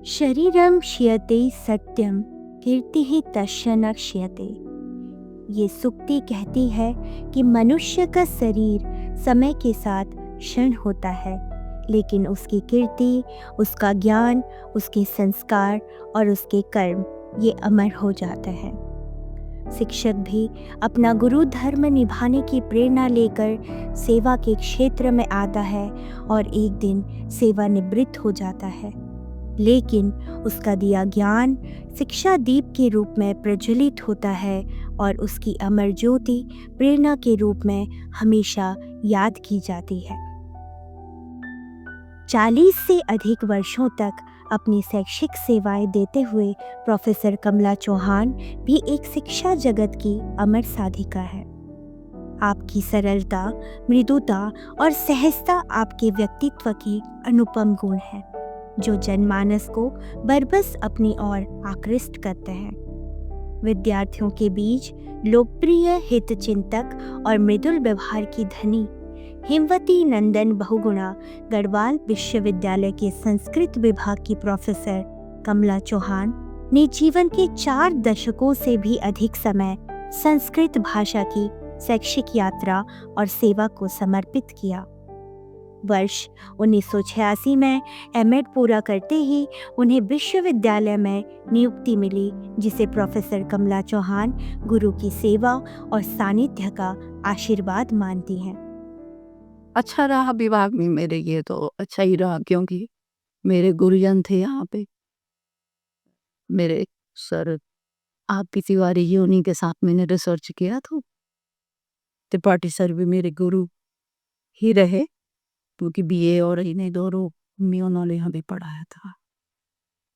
शरीरम क्षीयते सत्यम कीर्तिः तस्य न क्षीयते। ये सूक्ति कहती है कि मनुष्य का शरीर समय के साथ क्षीण होता है, लेकिन उसकी कीर्ति, उसका ज्ञान, उसके संस्कार और उसके कर्म ये अमर हो जाता है। शिक्षक भी अपना गुरु धर्म निभाने की प्रेरणा लेकर सेवा के क्षेत्र में आता है और एक दिन सेवानिवृत्त हो जाता है, लेकिन उसका दिया ज्ञान शिक्षा दीप के रूप में प्रज्वलित होता है और उसकी अमर ज्योति प्रेरणा के रूप में हमेशा याद की जाती है। 40 से अधिक वर्षों तक अपनी शैक्षिक सेवाएं देते हुए प्रोफेसर कमला चौहान भी एक शिक्षा जगत की अमर साधिका है। आपकी सरलता, मृदुता और सहजता आपके व्यक्तित्व के अनुपम गुण हैं, जो जनमानस को बरबस अपनी ओर आकृष्ट करते हैं। विद्यार्थियों के बीच लोकप्रिय हितचिंतक और मृदुल व्यवहार की धनी हेमवती नंदन बहुगुणा गढ़वाल विश्वविद्यालय के संस्कृत विभाग की प्रोफेसर कमला चौहान ने जीवन के 4 दशकों से भी अधिक समय संस्कृत भाषा की शैक्षिक यात्रा और सेवा को समर्पित किया। वर्ष 1986 में एमएड पूरा करते ही उन्हें विश्वविद्यालय में नियुक्ति मिली, जिसे प्रोफेसर कमला चौहान गुरु की सेवा और सानिध्य का आशीर्वाद मानती हैं। अच्छा रहा विभाग में मेरे लिए, तो अच्छा ही रहा, क्योंकि मेरे गुरुजन थे यहाँ पे। मेरे सर आपकी तिवारी जी, उन्हीं के साथ मैंने रिसर्च किया, तो त्रिपाठी सर भी मेरे गुरु ही रहे, क्योंकि बीए और इन्हें दोनों में उन्होंने यहाँ भी पढ़ाया था।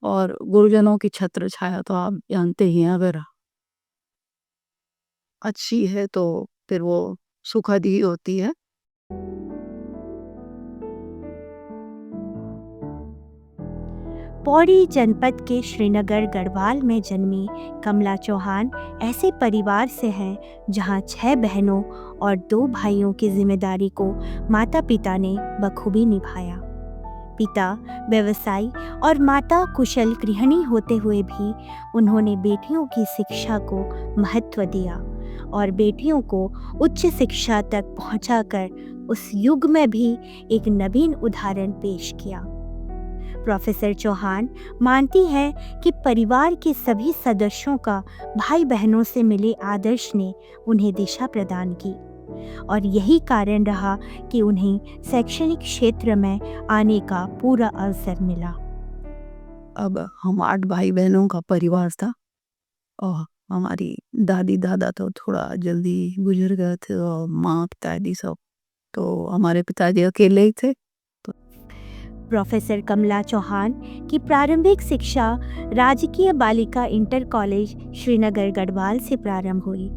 और गुरुजनों की छत्र छाया तो आप जानते ही हैं, अगर अच्छी है तो फिर वो सुखद ही होती है। पौड़ी जनपद के श्रीनगर गढ़वाल में जन्मी कमला चौहान ऐसे परिवार से हैं जहां 6 बहनों और 2 भाइयों की जिम्मेदारी को माता पिता ने बखूबी निभाया। पिता व्यवसायी और माता कुशल गृहिणी होते हुए भी उन्होंने बेटियों की शिक्षा को महत्व दिया और बेटियों को उच्च शिक्षा तक पहुंचाकर उस युग में भी एक नवीन उदाहरण पेश किया। प्रोफेसर चौहान मानती है कि परिवार के सभी सदस्यों का भाई बहनों से मिले आदर्श ने उन्हें दिशा प्रदान की और यही कारण रहा कि उन्हें शैक्षणिक क्षेत्र में आने का पूरा अवसर मिला। अब हम 8 भाई बहनों का परिवार था और हमारी दादी दादा तो थोड़ा जल्दी गुजर गए थे और माँ पिताजी सब, तो हमारे पिताजी अकेले ही थे। प्रोफेसर कमला चौहान की प्रारंभिक शिक्षा राजकीय बालिका इंटर कॉलेज श्रीनगर गढ़वाल से प्रारंभ हुई।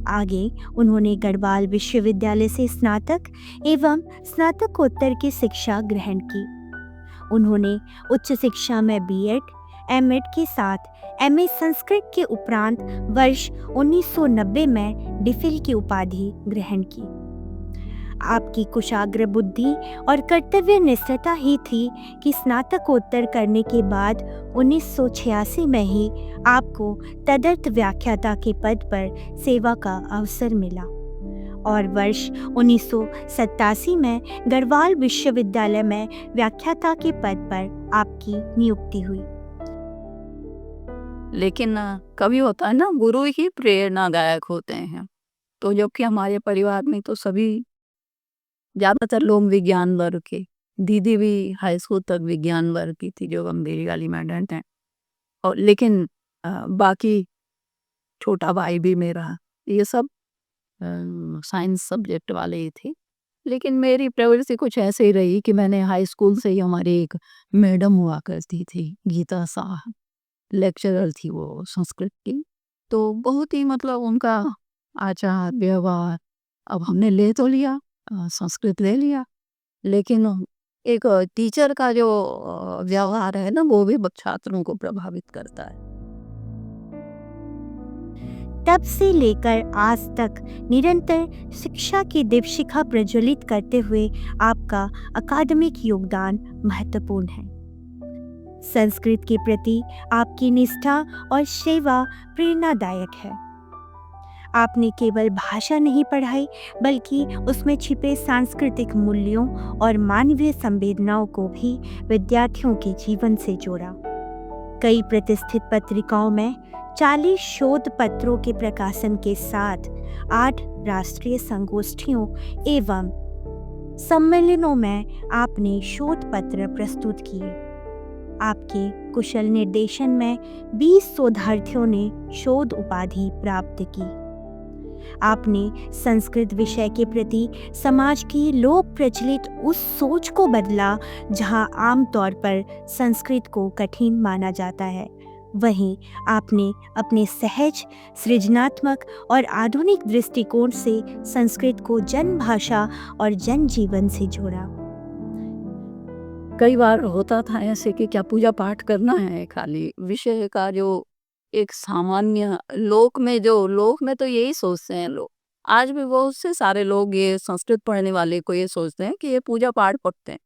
आगे उन्होंने गढ़वाल विश्वविद्यालय से स्नातक एवं स्नातकोत्तर की शिक्षा ग्रहण की। उन्होंने उच्च शिक्षा में बीएड, एमएड के साथ एमए संस्कृत के उपरांत वर्ष 1990 में डिफिल की उपाधि ग्रहण की। आपकी कुशाग्र बुद्धि और कर्तव्य निष्ठता ही थी कि स्नातकोत्तर करने के बाद 1986 में ही आपको तदर्थ व्याख्याता के पद पर सेवा का अवसर मिला और वर्ष 1987 में गढ़वाल विश्वविद्यालय में व्याख्याता के पद पर आपकी नियुक्ति हुई। लेकिन कभी होता है ना, गुरु ही प्रेरणादायक होते हैं, तो जबकि हमारे परिवार में तो सभी ज़्यादातर लोग विज्ञान वर्ग के, दीदी भी हाई स्कूल तक विज्ञान वर्ग की थी जो गंभीरी वाली मैडेंट हैं, और लेकिन बाकी छोटा भाई भी मेरा, ये सब साइंस सब्जेक्ट वाले ही थे। लेकिन मेरी प्रवृत्ति कुछ ऐसे ही रही कि मैंने हाई स्कूल से ही, हमारी एक मैडम हुआ करती थी गीता शाह, लेक्चरर थी वो संस्कृत की, तो बहुत ही मतलब उनका आचार व्यवहार, अब हमने ले तो लिया, संस्कृत ले लिया, लेकिन एक टीचर का जो व्यवहार है ना, वो भी छात्रों को प्रभावित करता है। तब से लेकर आज तक निरंतर शिक्षा की दीपशिखा प्रज्वलित करते हुए आपका अकादमिक योगदान महत्वपूर्ण है। संस्कृत के प्रति आपकी निष्ठा और सेवा प्रेरणादायक है। आपने केवल भाषा नहीं पढ़ाई, बल्कि उसमें छिपे सांस्कृतिक मूल्यों और मानवीय संवेदनाओं को भी विद्यार्थियों के जीवन से जोड़ा। कई प्रतिष्ठित पत्रिकाओं में 40 शोध पत्रों के प्रकाशन के साथ 8 राष्ट्रीय संगोष्ठियों एवं सम्मेलनों में आपने शोध पत्र प्रस्तुत किए। आपके कुशल निर्देशन में 20 शोधार्थियों ने शोध उपाधि प्राप्त की। आपने संस्कृत विषय के प्रति समाज की लोक प्रचलित उस सोच को बदला जहां आमतौर पर संस्कृत को कठिन माना जाता है। वहीं आपने अपने सहज, सृजनात्मक और आधुनिक दृष्टिकोण से संस्कृत को जन भाषा और जन जीवन से जोड़ा। कई बार होता था ऐसे कि क्या पूजा पाठ करना है, खाली विषय का जो एक सामान्य लोक में तो यही सोचते हैं लोग। आज भी बहुत से सारे लोग ये संस्कृत पढ़ने वाले को ये सोचते हैं कि ये पूजा पाठ पढ़ते हैं।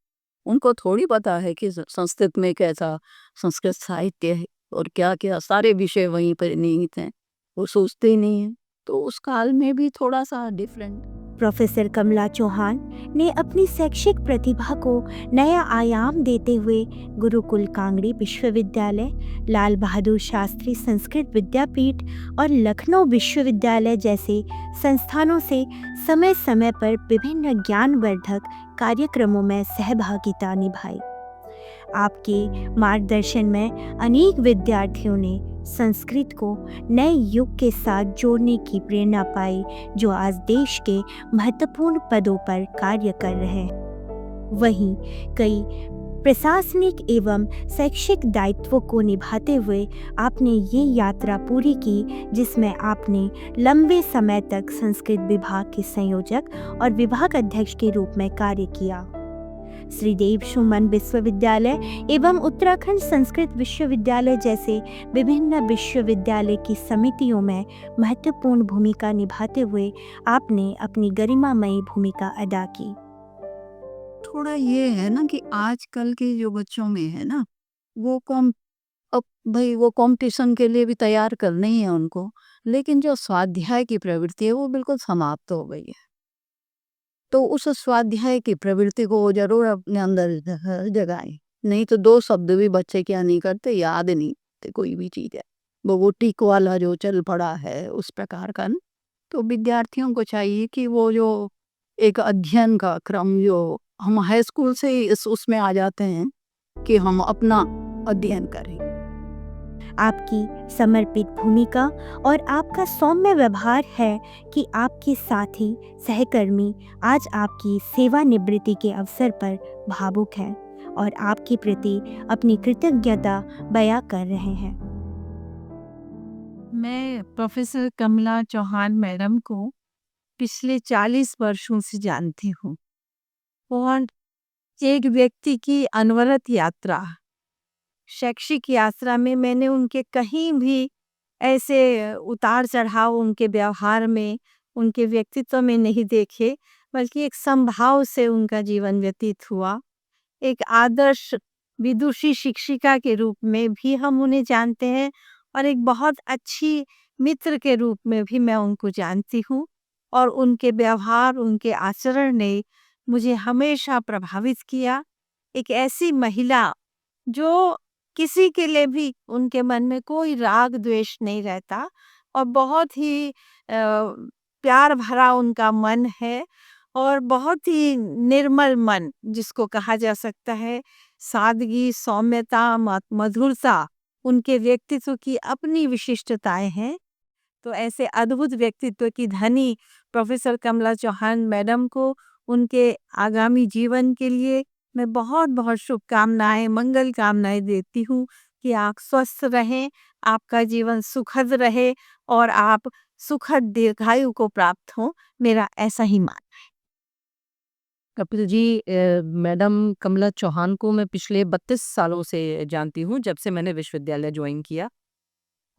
उनको थोड़ी पता है कि संस्कृत में कैसा संस्कृत साहित्य है और क्या क्या सारे विषय वहीं पर निहित हैं। वो सोचते ही नहीं है। तो उस काल में भी थोड़ा सा डिफरेंट। प्रोफेसर कमला चौहान ने अपनी शैक्षिक प्रतिभा को नया आयाम देते हुए गुरुकुल कांगड़ी विश्वविद्यालय, लाल बहादुर शास्त्री संस्कृत विद्यापीठ और लखनऊ विश्वविद्यालय जैसे संस्थानों से समय समय पर विभिन्न ज्ञानवर्धक कार्यक्रमों में सहभागिता निभाई। आपके मार्गदर्शन में अनेक विद्यार्थियों ने संस्कृत को नए युग के साथ जोड़ने की प्रेरणा पाई, जो आज देश के महत्वपूर्ण पदों पर कार्य कर रहे हैं। वहीं कई प्रशासनिक एवं शैक्षिक दायित्वों को निभाते हुए आपने ये यात्रा पूरी की, जिसमें आपने लंबे समय तक संस्कृत विभाग के संयोजक और विभाग अध्यक्ष के रूप में कार्य किया। श्रीदेव सुमन विश्वविद्यालय एवं उत्तराखंड संस्कृत विश्वविद्यालय जैसे विभिन्न विश्वविद्यालय की समितियों में महत्वपूर्ण भूमिका निभाते हुए आपने अपनी गरिमामयी भूमिका अदा की। थोड़ा ये है ना कि आजकल के जो बच्चों में है ना, वो वो कंपटीशन के लिए भी तैयार करनी है उनको, लेकिन जो स्वाध्याय की प्रवृत्ति है वो बिल्कुल समाप्त हो गई है। तो उस स्वाध्याय की प्रवृत्ति को जरूर अपने अंदर जगाएं। नहीं तो 2 शब्द भी बच्चे क्या नहीं करते, याद नहीं करते कोई भी चीज़ है। वो टिक वाला जो चल पड़ा है उस प्रकार का न। तो विद्यार्थियों को चाहिए कि वो जो एक अध्ययन का क्रम जो हम हाई स्कूल से उसमें आ जाते हैं कि हम अपना अध्ययन करें। आपकी समर्पित भूमिका और आपका सौम्य व्यवहार है कि आपके साथी सहकर्मी आज आपकी सेवानिवृत्ति के अवसर पर भावुक हैं और आपके प्रति अपनी कृतज्ञता बयां कर रहे हैं। मैं प्रोफेसर कमला चौहान मैडम को पिछले 40 वर्षों से जानती हूँ और एक व्यक्ति की अनवरत यात्रा, शैक्षिक यात्रा में मैंने उनके कहीं भी ऐसे उतार चढ़ाव उनके व्यवहार में, उनके व्यक्तित्व में नहीं देखे, बल्कि एक समभाव से उनका जीवन व्यतीत हुआ। एक आदर्श विदुषी शिक्षिका के रूप में भी हम उन्हें जानते हैं और एक बहुत अच्छी मित्र के रूप में भी मैं उनको जानती हूँ और उनके व्यवहार, उनके आचरण ने मुझे हमेशा प्रभावित किया। एक ऐसी महिला जो किसी के लिए भी उनके मन में कोई राग द्वेष नहीं रहता और बहुत ही प्यार भरा उनका मन है और बहुत ही निर्मल मन जिसको कहा जा सकता है। सादगी, सौम्यता, मधुरता उनके व्यक्तित्व की अपनी विशिष्टताएं हैं। तो ऐसे अद्भुत व्यक्तित्व की धनी प्रोफेसर कमला चौहान मैडम को उनके आगामी जीवन के लिए मैं बहुत बहुत शुभकामनाएं, मंगल कामनाएं देती हूँ कि आप स्वस्थ रहें, आपका जीवन सुखद रहे और आप सुखद दीर्घायु को प्राप्त हो। मेरा ऐसा ही मान। कपिल जी, मैडम कमला चौहान को मैं पिछले 32 सालों से जानती हूँ, जब से मैंने विश्वविद्यालय ज्वाइन किया।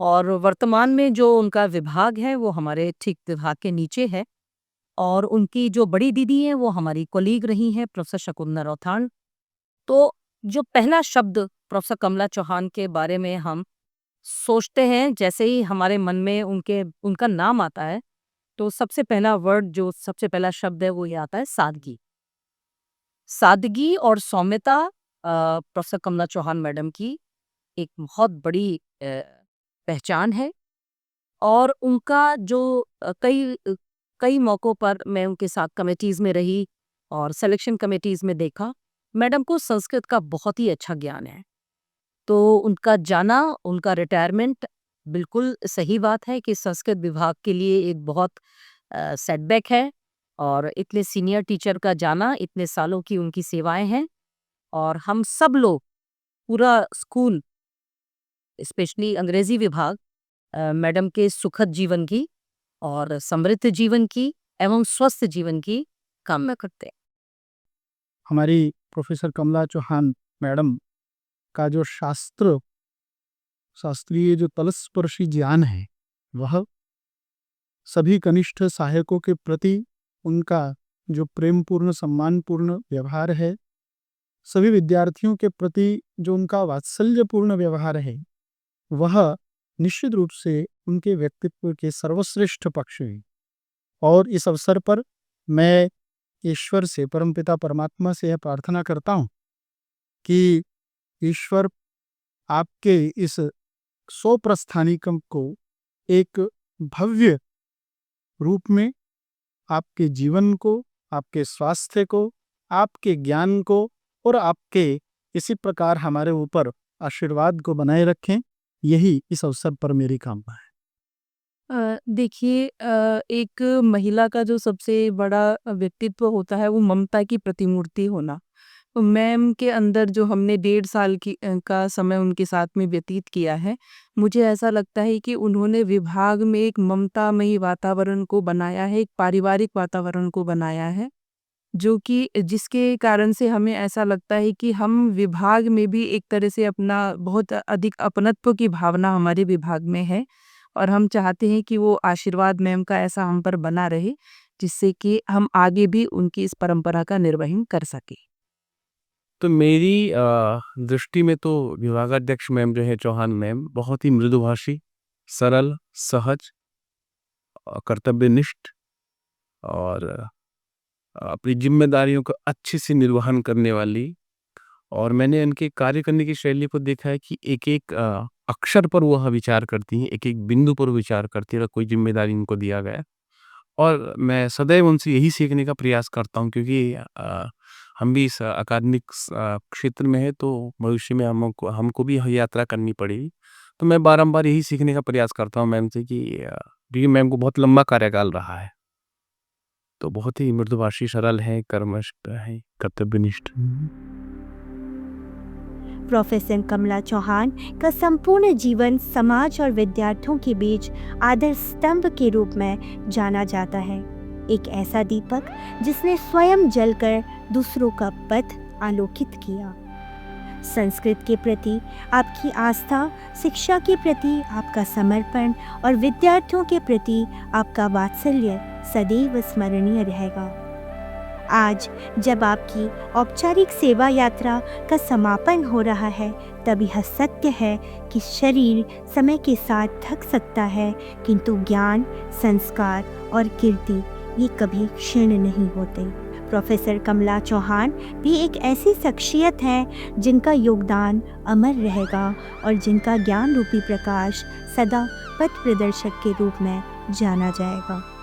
और वर्तमान में जो उनका विभाग है वो हमारे ठीक विभाग के नीचे है और उनकी जो बड़ी दीदी हैं वो हमारी कोलीग रही हैं, प्रोफेसर शकुंतला रौथान। तो जो पहला शब्द प्रोफेसर कमला चौहान के बारे में हम सोचते हैं, जैसे ही हमारे मन में उनका नाम आता है, तो सबसे पहला वर्ड, जो सबसे पहला शब्द है, वो ये आता है, सादगी। सादगी और सौम्यता प्रोफेसर कमला चौहान मैडम की एक बहुत बड़ी पहचान है। और उनका जो कई मौक़ों पर मैं उनके साथ कमिटीज़ में रही और सिलेक्शन कमिटीज़ में देखा, मैडम को संस्कृत का बहुत ही अच्छा ज्ञान है। तो उनका जाना, उनका रिटायरमेंट, बिल्कुल सही बात है कि संस्कृत विभाग के लिए एक बहुत सेटबैक है। और इतने सीनियर टीचर का जाना, इतने सालों की उनकी सेवाएं हैं, और हम सब लोग, पूरा स्कूल, स्पेशली अंग्रेजी विभाग, मैडम के सुखद जीवन की और समृद्ध जीवन की एवं स्वस्थ जीवन की कामना करते हैं। हमारी प्रोफेसर कमला चौहान मैडम का जो शास्त्रीय जो तलस्पर्शी ज्ञान है, वह सभी कनिष्ठ सहायकों के प्रति उनका जो प्रेमपूर्ण सम्मानपूर्ण व्यवहार है, सभी विद्यार्थियों के प्रति जो उनका वात्सल्यपूर्ण व्यवहार है, वह निश्चित रूप से उनके व्यक्तित्व के सर्वश्रेष्ठ पक्ष है। और इस अवसर पर मैं ईश्वर से, परमपिता परमात्मा से यह प्रार्थना करता हूँ कि ईश्वर आपके इस स्वप्रस्थानिकम को एक भव्य रूप में, आपके जीवन को, आपके स्वास्थ्य को, आपके ज्ञान को और आपके इसी प्रकार हमारे ऊपर आशीर्वाद को बनाए रखें। यही इस अवसर पर मेरी कामना है। देखिए, एक महिला का जो सबसे बड़ा व्यक्तित्व होता है, वो ममता की प्रतिमूर्ति होना। तो मैम के अंदर जो हमने 1.5 साल का समय उनके साथ में व्यतीत किया है, मुझे ऐसा लगता है कि उन्होंने विभाग में एक ममतामयी वातावरण को बनाया है, एक पारिवारिक वातावरण को बनाया है, जो कि जिसके कारण से हमें ऐसा लगता है कि हम विभाग में भी एक तरह से अपना बहुत अधिक अपनत्व की भावना हमारे विभाग में है। और हम चाहते हैं कि वो आशीर्वाद मैम का ऐसा हम पर बना रहे, जिससे कि हम आगे भी उनकी इस परंपरा का निर्वहन कर सकें। तो मेरी दृष्टि में तो विभागाध्यक्ष मैम जो है, चौहान मैम, बहुत ही मृदुभाषी, सरल, सहज, कर्तव्यनिष्ठ और अपनी जिम्मेदारियों का अच्छे से निर्वहन करने वाली। और मैंने उनके कार्य करने की शैली को देखा है कि एक-एक अक्षर पर वह विचार करती हैं, एक-एक बिंदु पर विचार करती हैं अगर कोई जिम्मेदारी उनको दिया गया। और मैं सदैव उनसे यही सीखने का प्रयास करता हूँ, क्योंकि हम भी इस अकादमिक क्षेत्र में हैं, तो भविष्य में हमको भी यह यात्रा करनी पड़ेगी। तो मैं बारंबार यही सीखने का प्रयास करता हूँ मैम से कि क्योंकि मैम को बहुत लंबा कार्यकाल रहा है, तो बहुत ही मृदुभाषी, सरल है, कर्मठ है, कर्तव्यनिष्ठ। प्रोफेसर कमला चौहान का संपूर्ण जीवन समाज और विद्यार्थियों के बीच आदर्श स्तंभ के रूप में जाना जाता है। एक ऐसा दीपक जिसने स्वयं जलकर दूसरों का पथ आलोकित किया। संस्कृत के प्रति आपकी आस्था, शिक्षा के प्रति आपका समर्पण और विद्यार्थियों के प्रति आपका वात्सल्य सदैव स्मरणीय रहेगा। आज जब आपकी औपचारिक सेवा यात्रा का समापन हो रहा है, तब यह सत्य है कि शरीर समय के साथ थक सकता है, किंतु ज्ञान, संस्कार और कीर्ति ये कभी क्षीण नहीं होते। प्रोफेसर कमला चौहान भी एक ऐसी शख्सियत हैं जिनका योगदान अमर रहेगा और जिनका ज्ञान रूपी प्रकाश सदा पथ प्रदर्शक के रूप में जाना जाएगा।